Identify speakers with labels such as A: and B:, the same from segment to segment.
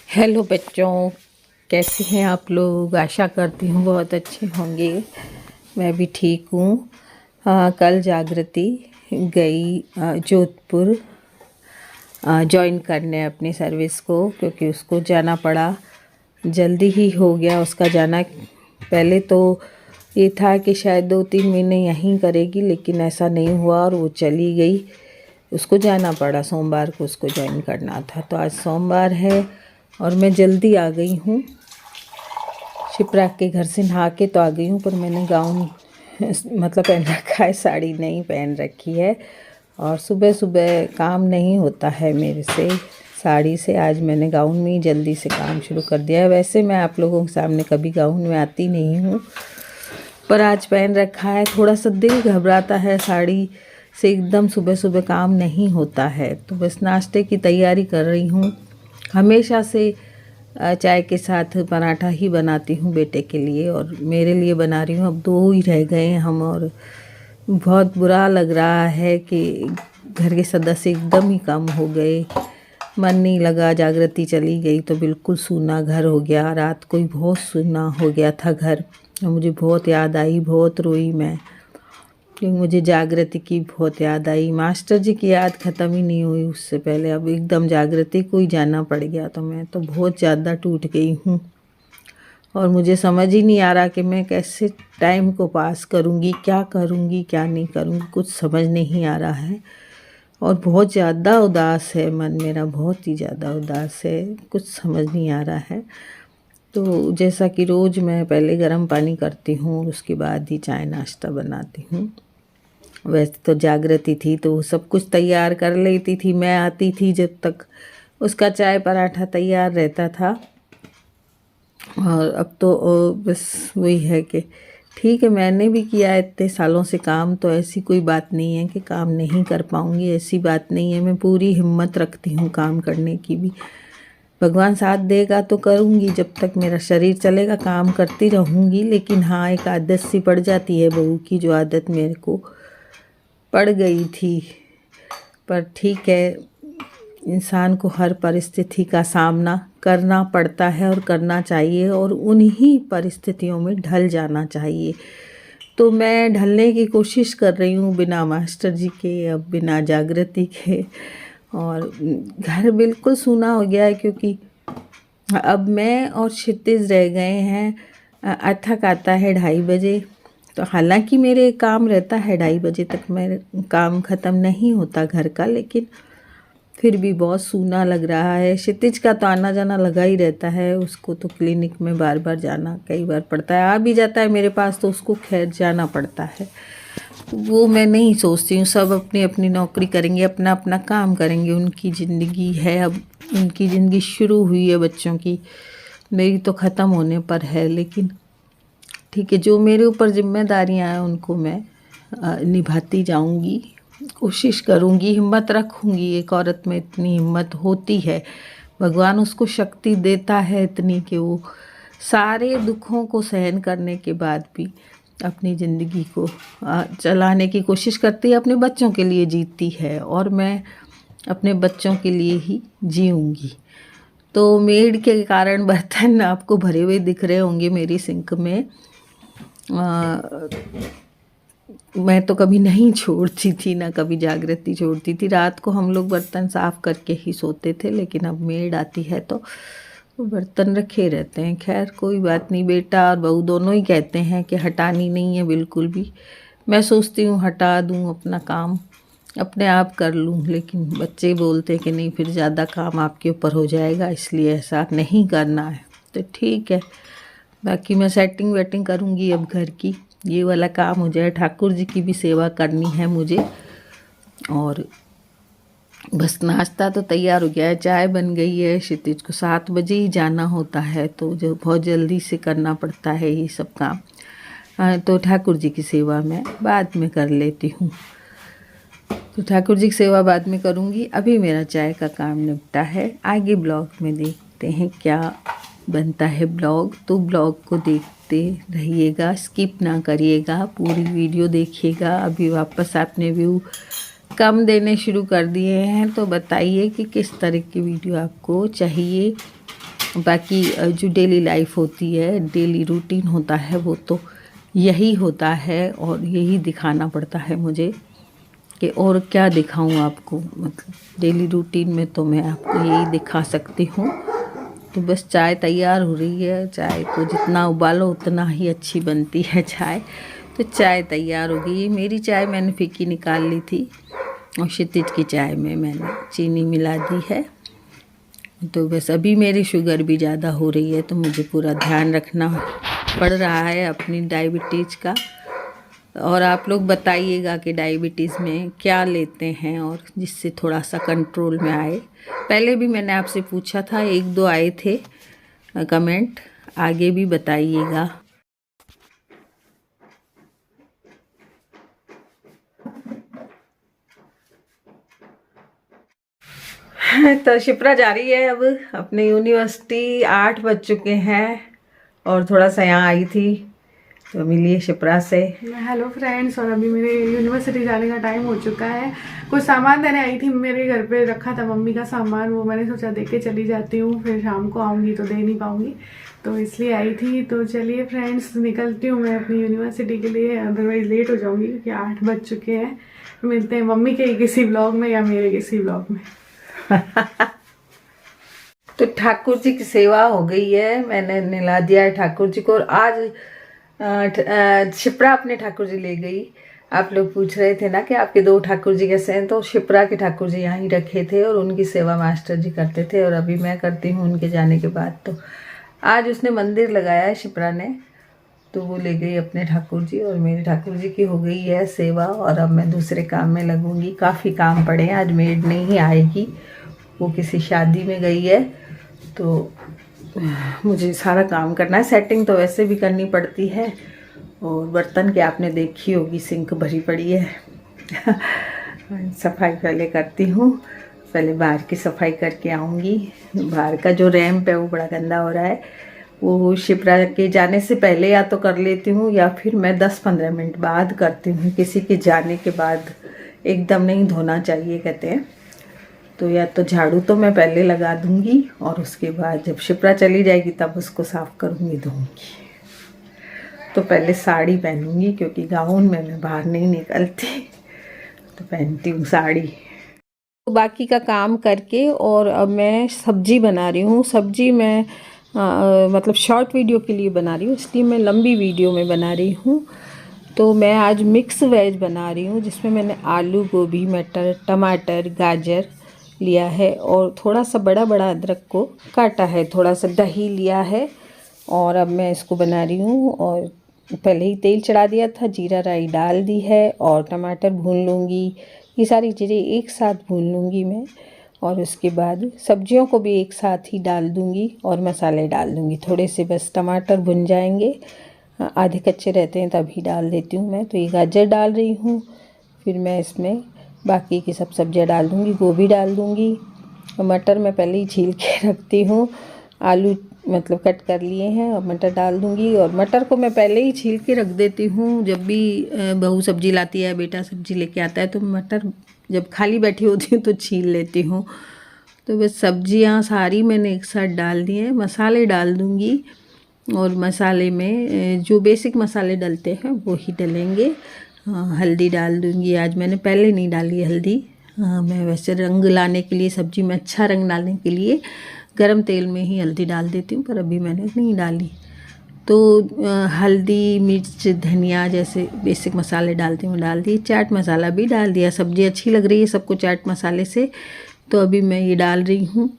A: Hello बच्चों, कैसे हैं आप लोग। आशा करती हूँ बहुत अच्छे होंगे। मैं भी ठीक हूँ। कल जागृति गई जोधपुर ज्वाइन करने अपनी सर्विस को, क्योंकि उसको जाना पड़ा। जल्दी ही हो गया उसका जाना। पहले तो ये था कि शायद 2-3 महीने यहीं करेगी, लेकिन ऐसा नहीं हुआ और वो चली गई। उसको जाना पड़ा, सोमवार को उसको ज्वाइन करना था। तो आज सोमवार है और मैं जल्दी आ गई हूँ। शिप्रा के घर से नहा के तो आ गई हूँ, पर मैंने गाउन मतलब पहन रखा है, साड़ी नहीं पहन रखी है। और सुबह सुबह काम नहीं होता है मेरे से साड़ी से। आज मैंने गाउन में ही जल्दी से काम शुरू कर दिया है। वैसे मैं आप लोगों के सामने कभी गाउन में आती नहीं हूँ, पर आज पहन रखा है। थोड़ा सा दिल घबराता है, साड़ी से एकदम सुबह सुबह काम नहीं होता है। तो बस नाश्ते की तैयारी कर रही हूँ। हमेशा से चाय के साथ पराठा ही बनाती हूँ बेटे के लिए, और मेरे लिए बना रही हूँ। अब 2 ही रह गए हैं हम, और बहुत बुरा लग रहा है कि घर के सदस्य एकदम ही कम हो गए। मन नहीं लगा। जागृति चली गई तो बिल्कुल सूना घर हो गया। रात को ही बहुत सूना हो गया था घर। मुझे बहुत याद आई, बहुत रोई मैं, क्योंकि मुझे जागृति की बहुत याद आई। मास्टर जी की याद ख़त्म ही नहीं हुई उससे पहले। अब एकदम जागृति को ही जाना पड़ गया, तो मैं तो बहुत ज़्यादा टूट गई हूँ। और मुझे समझ ही नहीं आ रहा कि मैं कैसे टाइम को पास करूँगी, क्या करूँगी क्या नहीं करूँगी, कुछ समझ नहीं आ रहा है। और बहुत ज़्यादा उदास है मन मेरा, बहुत ही ज़्यादा उदास है, कुछ समझ नहीं आ रहा है। तो जैसा कि रोज़ मैं पहले गर्म पानी करती हूँ, उसके बाद ही चाय नाश्ता बनाती हूँ। वैसे तो जागृति थी तो वो सब कुछ तैयार कर लेती थी। मैं आती थी जब तक उसका चाय पराठा तैयार रहता था। और अब तो बस वही है कि ठीक है, मैंने भी किया है इतने सालों से काम, तो ऐसी कोई बात नहीं है कि काम नहीं कर पाऊँगी, ऐसी बात नहीं है। मैं पूरी हिम्मत रखती हूँ काम करने की भी। भगवान साथ देगा तो करूँगी, जब तक मेरा शरीर चलेगा काम करती रहूँगी। लेकिन हाँ, एक आदत सी पड़ जाती है बहू की, जो आदत मेरे को पड़ गई थी। पर ठीक है, इंसान को हर परिस्थिति का सामना करना पड़ता है और करना चाहिए, और उन्हीं परिस्थितियों में ढल जाना चाहिए। तो मैं ढलने की कोशिश कर रही हूँ, बिना मास्टर जी के, अब बिना जागृति के। और घर बिल्कुल सूना हो गया है, क्योंकि अब मैं और क्षितिज रह गए हैं। अथक आता है 2:30 बजे। तो हालांकि मेरे काम रहता है 2:30 बजे तक, मेरे काम ख़त्म नहीं होता घर का, लेकिन फिर भी बहुत सूना लग रहा है। क्षितिज का तो आना जाना लगा ही रहता है। उसको तो क्लिनिक में बार बार जाना कई बार पड़ता है, आ भी जाता है मेरे पास तो उसको खैर जाना पड़ता है। वो मैं नहीं सोचती हूँ, सब अपनी अपनी नौकरी करेंगे, अपना अपना काम करेंगे। उनकी ज़िंदगी है, अब उनकी ज़िंदगी शुरू हुई है बच्चों की, मेरी तो ख़त्म होने पर है। लेकिन ठीक है, जो मेरे ऊपर जिम्मेदारियाँ हैं उनको मैं निभाती जाऊंगी, कोशिश करूंगी, हिम्मत रखूंगी। एक औरत में इतनी हिम्मत होती है, भगवान उसको शक्ति देता है इतनी, कि वो सारे दुखों को सहन करने के बाद भी अपनी ज़िंदगी को चलाने की कोशिश करती है, अपने बच्चों के लिए जीती है। और मैं अपने बच्चों के लिए ही जीऊँगी। तो मेड के कारण बर्तन आपको भरे हुए दिख रहे होंगे मेरी सिंक में। मैं तो कभी नहीं छोड़ती थी, ना कभी जागृति छोड़ती थी। रात को हम लोग बर्तन साफ़ करके ही सोते थे, लेकिन अब मेड आती है तो बर्तन रखे रहते हैं। खैर कोई बात नहीं, बेटा और बहू दोनों ही कहते हैं कि हटानी नहीं है बिल्कुल भी। मैं सोचती हूँ हटा दूँ, अपना काम अपने आप कर लूँ, लेकिन बच्चे बोलते हैं कि नहीं, फिर ज़्यादा काम आपके ऊपर हो जाएगा, इसलिए ऐसा नहीं करना है। तो ठीक है, बाकी मैं सेटिंग वेटिंग करूँगी अब घर की। ये वाला काम हो जाए, ठाकुर जी की भी सेवा करनी है मुझे। और बस नाश्ता तो तैयार हो गया है, चाय बन गई है। क्षितिज को 7 बजे ही जाना होता है, तो जो बहुत जल्दी से करना पड़ता है ये सब काम। तो ठाकुर जी की सेवा मैं बाद में कर लेती हूँ। तो ठाकुर जी की सेवा बाद में करूँगी। अभी मेरा चाय का काम निपटा है। आगे ब्लॉग में देखते हैं क्या बनता है ब्लॉग। तो ब्लॉग को देखते रहिएगा, स्किप ना करिएगा, पूरी वीडियो देखिएगा। अभी वापस आपने व्यू कम देने शुरू कर दिए हैं, तो बताइए कि किस तरह की वीडियो आपको चाहिए। बाकी जो डेली लाइफ होती है, डेली रूटीन होता है, वो तो यही होता है और यही दिखाना पड़ता है मुझे कि और क्या दिखाऊं आपको। मतलब डेली रूटीन में तो मैं आपको यही दिखा सकती हूँ। तो बस चाय तैयार हो रही है। चाय को जितना उबालो उतना ही अच्छी बनती है चाय। तो चाय तैयार हो गई है। मेरी चाय मैंने फीकी निकाल ली थी और क्षितिज की चाय में मैंने चीनी मिला दी है। तो बस अभी मेरी शुगर भी ज़्यादा हो रही है, तो मुझे पूरा ध्यान रखना पड़ रहा है अपनी डायबिटीज़ का। और आप लोग बताइएगा कि डायबिटीज़ में क्या लेते हैं और जिससे थोड़ा सा कंट्रोल में आए। पहले भी मैंने आपसे पूछा था, 1-2 आए थे कमेंट, आगे भी बताइएगा। तो शिप्रा जा रही है अब अपने यूनिवर्सिटी। 8 बज चुके हैं और थोड़ा सा यहाँ आई थी तो मिली शिप्रा से।
B: हेलो फ्रेंड्स, और अभी मेरे यूनिवर्सिटी जाने का टाइम हो चुका है। कुछ सामान देने आई थी, मेरे घर पे रखा था मम्मी का सामान, वो मैंने सोचा दे के चली जाती हूँ, फिर शाम को आऊँगी तो दे नहीं पाऊँगी, तो इसलिए आई थी। तो चलिए फ्रेंड्स, निकलती हूँ मैं अपनी यूनिवर्सिटी के लिए, अदरवाइज़ लेट हो जाऊँगी क्योंकि 8 बज चुके हैं। मिलते हैं मम्मी के किसी ब्लॉग में या मेरे किसी ब्लॉग में।
A: तो ठाकुर जी की सेवा हो गई है, मैंने नहला दिया है ठाकुर जी को। और आज शिप्रा अपने ठाकुर जी ले गई। आप लोग पूछ रहे थे ना कि आपके 2 ठाकुर जी कैसे हैं, तो शिप्रा के ठाकुर जी यहाँ ही रखे थे और उनकी सेवा मास्टर जी करते थे और अभी मैं करती हूँ उनके जाने के बाद। तो आज उसने मंदिर लगाया है शिप्रा ने, तो वो ले गई अपने ठाकुर जी और मेरे ठाकुर जी की हो गई है सेवा। और अब मैं दूसरे काम में लगूंगी। काफ़ी काम पड़े हैं, आज मेड नहीं आएगी, वो किसी शादी में गई है, तो मुझे सारा काम करना है। सेटिंग तो वैसे भी करनी पड़ती है। और बर्तन की आपने देखी होगी, सिंक भरी पड़ी है। सफाई पहले करती हूँ, पहले बाहर की सफाई करके आऊँगी। बाहर का जो रैंप है वो बड़ा गंदा हो रहा है, वो शिप्रा के जाने से पहले या तो कर लेती हूँ या फिर मैं 10-15 मिनट बाद करती हूँ। किसी के जाने के बाद एकदम नहीं धोना चाहिए कहते हैं। तो या तो झाड़ू तो मैं पहले लगा दूंगी और उसके बाद जब शिप्रा चली जाएगी तब उसको साफ करूंगी, धोऊंगी। तो पहले साड़ी पहनूंगी क्योंकि गाउन में मैं बाहर नहीं निकलती, तो पहनती हूँ साड़ी। तो बाकी का काम करके और अब मैं सब्जी बना रही हूँ। सब्जी मैं मतलब शॉर्ट वीडियो के लिए बना रही हूँ, इसलिए मैं लंबी वीडियो में बना रही हूँ। तो मैं आज मिक्स वेज बना रही हूँ, जिसमें मैंने आलू, गोभी, मटर, टमाटर, गाजर लिया है और थोड़ा सा बड़ा बड़ा अदरक को काटा है, थोड़ा सा दही लिया है। और अब मैं इसको बना रही हूँ। और पहले ही तेल चढ़ा दिया था, जीरा राई डाल दी है और टमाटर भून लूँगी। ये सारी चीज़ें एक साथ भून लूँगी मैं और उसके बाद सब्जियों को भी एक साथ ही डाल दूँगी और मसाले डाल दूँगी। थोड़े से बस टमाटर भुन जाएंगे, आधे कच्चे रहते हैं तभी डाल देती हूँ मैं। तो ये गाजर डाल रही हूँ, फिर मैं इसमें बाकी की सब सब्जियां डाल दूँगी, गोभी डाल दूँगी। मटर मैं पहले ही छील के रखती हूँ, आलू मतलब कट कर लिए हैं और मटर डाल दूँगी। और मटर को मैं पहले ही छील के रख देती हूँ। जब भी बहू सब्जी लाती है, बेटा सब्जी लेके आता है, तो मटर जब खाली बैठी होती हूँ तो छील लेती हूँ। तो बस सब्जियाँ सारी मैंने एक साथ डाल दी हैं। मसाले डाल दूँगी और मसाले में जो बेसिक मसाले डलते हैं वो ही डलेंगे। हल्दी डाल दूँगी, आज मैंने पहले नहीं डाली हल्दी। मैं वैसे रंग लाने के लिए, सब्जी में अच्छा रंग डालने के लिए गरम तेल में ही हल्दी डाल देती हूँ, पर अभी मैंने नहीं डाली। तो हल्दी, मिर्च, धनिया जैसे बेसिक मसाले डालती हूँ डाल दिए। चाट मसाला भी डाल दिया। सब्ज़ी अच्छी लग रही है सबको चाट मसाले से, तो अभी मैं ये डाल रही हूँ।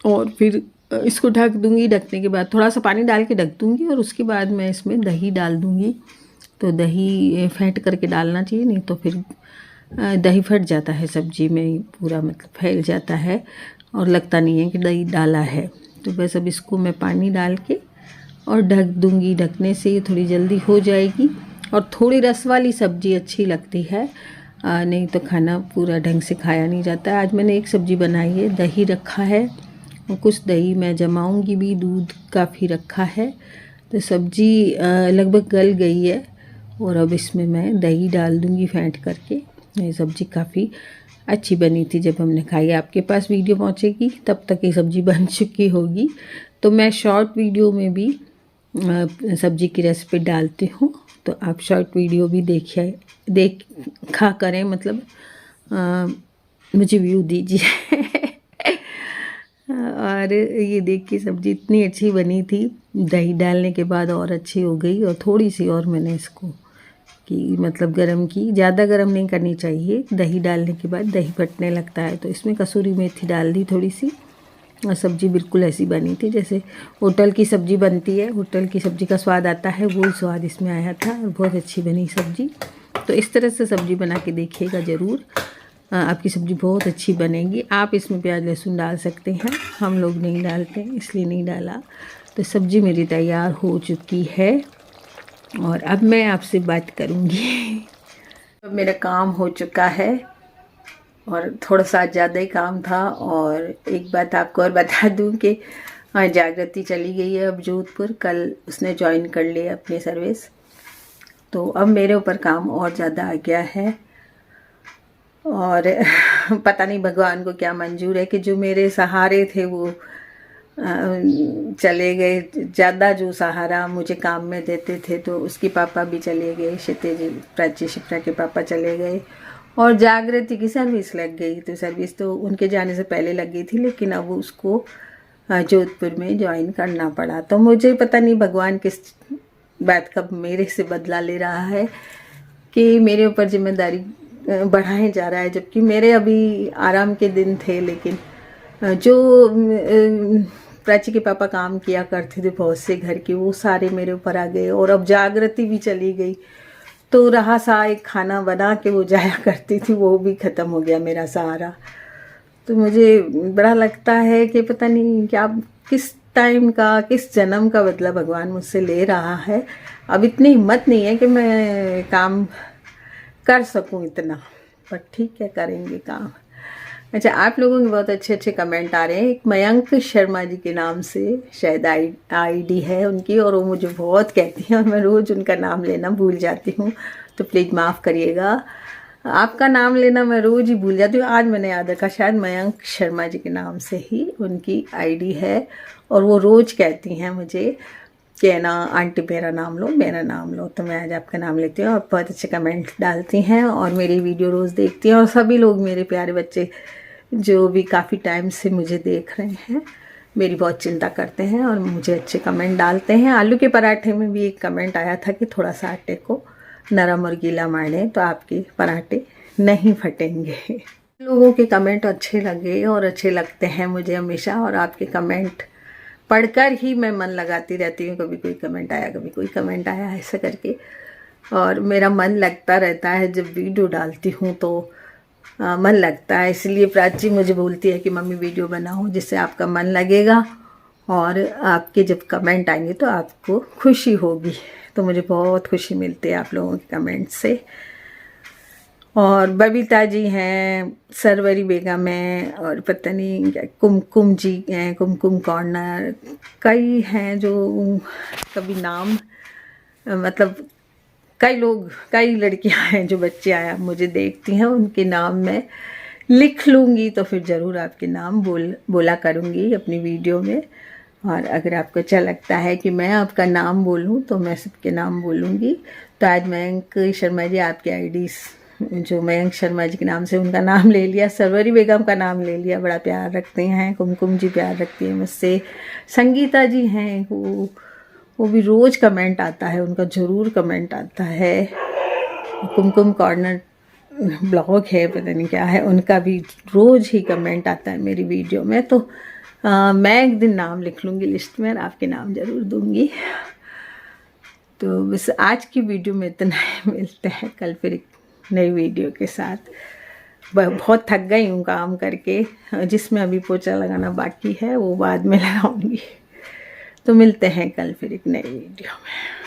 A: और फिर इसको ढक दूँगी। ढकने के बाद थोड़ा सा पानी डाल के ढक दूँगी और उसके बाद मैं इसमें दही डाल दूँगी। तो दही फेंट करके डालना चाहिए, नहीं तो फिर दही फट जाता है सब्जी में, पूरा मतलब फैल जाता है और लगता नहीं है कि दही डाला है। तो बस अब इसको मैं पानी डाल के और ढक दूँगी। ढकने से ये थोड़ी जल्दी हो जाएगी और थोड़ी रस वाली सब्ज़ी अच्छी लगती है, नहीं तो खाना पूरा ढंग से खाया नहीं जाता है। आज मैंने एक सब्ज़ी बनाई है, दही रखा है और कुछ दही मैं जमाऊँगी भी, दूध काफ़ी रखा है। तो सब्ज़ी लगभग गल गई है और अब इसमें मैं दही डाल दूँगी फेंट करके। ये सब्ज़ी काफ़ी अच्छी बनी थी। जब हमने खाई, आपके पास वीडियो पहुंचेगी तब तक ये सब्ज़ी बन चुकी होगी। तो मैं शॉर्ट वीडियो में भी सब्ज़ी की रेसिपी डालती हूँ, तो आप शॉर्ट वीडियो भी देखा करें, मतलब मुझे व्यू दीजिए। और ये देखिए सब्ज़ी इतनी अच्छी बनी थी, दही डालने के बाद और अच्छी हो गई। और थोड़ी सी और मैंने इसको कि मतलब गरम की, ज़्यादा गरम नहीं करनी चाहिए। दही डालने के बाद दही फटने लगता है, तो इसमें कसूरी मेथी डाल दी थोड़ी सी। और सब्ज़ी बिल्कुल ऐसी बनी थी जैसे होटल की सब्ज़ी बनती है, होटल की सब्ज़ी का स्वाद आता है, वो स्वाद इसमें आया था। और बहुत अच्छी बनी सब्ज़ी। तो इस तरह से सब्ज़ी बना के देखिएगा ज़रूर, आपकी सब्ज़ी बहुत अच्छी बनेगी। आप इसमें प्याज लहसुन डाल सकते हैं, हम लोग नहीं डालते इसलिए नहीं डाला। तो सब्ज़ी मेरी तैयार हो चुकी है और अब मैं आपसे बात करूँगी। तो मेरा काम हो चुका है और थोड़ा सा ज़्यादा ही काम था। और एक बात आपको और बता दूं कि जागृति चली गई है अब जोधपुर, कल उसने ज्वाइन कर लिया अपनी सर्विस। तो अब मेरे ऊपर काम और ज़्यादा आ गया है और पता नहीं भगवान को क्या मंजूर है कि जो मेरे सहारे थे वो चले गए। ज़्यादा जो सहारा मुझे काम में देते थे, तो उसके पापा भी चले गए, प्राची शिप्रा के पापा चले गए और जागृति की सर्विस लग गई। तो सर्विस तो उनके जाने से पहले लग गई थी, लेकिन अब उसको जोधपुर में ज्वाइन करना पड़ा। तो मुझे पता नहीं भगवान किस बात का मेरे से बदला ले रहा है कि मेरे ऊपर जिम्मेदारी बढ़ाए जा रहा है, जबकि मेरे अभी आराम के दिन थे। लेकिन जो प्राची के पापा काम किया करते थे बहुत से घर के, वो सारे मेरे ऊपर आ गए। और अब जागृति भी चली गई, तो रहा सा एक खाना बना के वो जाया करती थी, वो भी ख़त्म हो गया मेरा सहारा। तो मुझे बड़ा लगता है कि पता नहीं क्या, किस टाइम का, किस जन्म का बदला भगवान मुझसे ले रहा है। अब इतनी हिम्मत नहीं है कि मैं काम कर सकूं इतना, पर ठीक है, करेंगे काम। अच्छा, आप लोगों के बहुत अच्छे अच्छे कमेंट आ रहे हैं। एक मयंक शर्मा जी के नाम से शायद आईडी है उनकी, और वो मुझे बहुत कहती हैं और मैं रोज़ उनका नाम लेना भूल जाती हूँ, तो प्लीज़ माफ़ करिएगा। आपका नाम लेना मैं रोज़ ही भूल जाती हूँ, आज मैंने याद रखा। शायद मयंक शर्मा जी के नाम से ही उनकी आईडी है, और वो रोज़ कहती हैं मुझे कि ना आंटी मेरा नाम लो, मेरा नाम लो। तो मैं आज आपका नाम लेती हूँ। आप बहुत अच्छे कमेंट डालती हैं और मेरी वीडियो रोज़ देखती हैं। और सभी लोग, मेरे प्यारे बच्चे जो भी काफ़ी टाइम से मुझे देख रहे हैं, मेरी बहुत चिंता करते हैं और मुझे अच्छे कमेंट डालते हैं। आलू के पराठे में भी एक कमेंट आया था कि थोड़ा सा आटे को नरम और गीला मारें तो आपके पराठे नहीं फटेंगे। लोगों के कमेंट अच्छे लगे और अच्छे लगते हैं मुझे हमेशा, और आपके कमेंट पढ़कर ही मैं मन लगाती रहती हूँ। कभी कोई कमेंट आया, कभी कोई कमेंट आया, ऐसा करके। और मेरा मन लगता रहता है, जब वीडियो डालती हूँ तो मन लगता है। इसलिए प्राची मुझे बोलती है कि मम्मी वीडियो बनाओ जिससे आपका मन लगेगा और आपके जब कमेंट आएंगे तो आपको खुशी होगी। तो मुझे बहुत खुशी मिलती है आप लोगों के कमेंट से। और बबीता जी हैं, सरवरी बेगम हैं, और पता नहीं क्या कुमकुम जी हैं, कुमकुम कॉर्नर, कई हैं जो कभी नाम, मतलब कई लोग, कई लड़कियां हैं जो बच्चे आया मुझे देखती हैं, उनके नाम मैं लिख लूँगी तो फिर ज़रूर आपके नाम बोला करूँगी अपनी वीडियो में। और अगर आपको अच्छा लगता है कि मैं आपका नाम बोलूँ तो मैं सबके नाम बोलूँगी। तो आज मयंक शर्मा जी, आपके आईडीज़ जो मयंक शर्मा जी के नाम से, उनका नाम ले लिया, सरवरी बेगम का नाम ले लिया, बड़ा प्यार रखते हैं। कुमकुम जी प्यार रखती हैं मुझसे। संगीता जी हैं, वो भी रोज़ कमेंट आता है उनका, ज़रूर कमेंट आता है। कुमकुम कॉर्नर ब्लॉग है, पता नहीं क्या है, उनका भी रोज़ ही कमेंट आता है मेरी वीडियो में। तो मैं एक दिन नाम लिख लूँगी लिस्ट में और आपके नाम ज़रूर दूँगी। तो बस आज की वीडियो में इतना ही, मिलते हैं कल फिर एक नई वीडियो के साथ। बहुत थक गई हूँ काम करके, जिसमें अभी पोछा लगाना बाकी है वो बाद में लगाऊंगी। तो मिलते हैं कल फिर एक नई वीडियो में।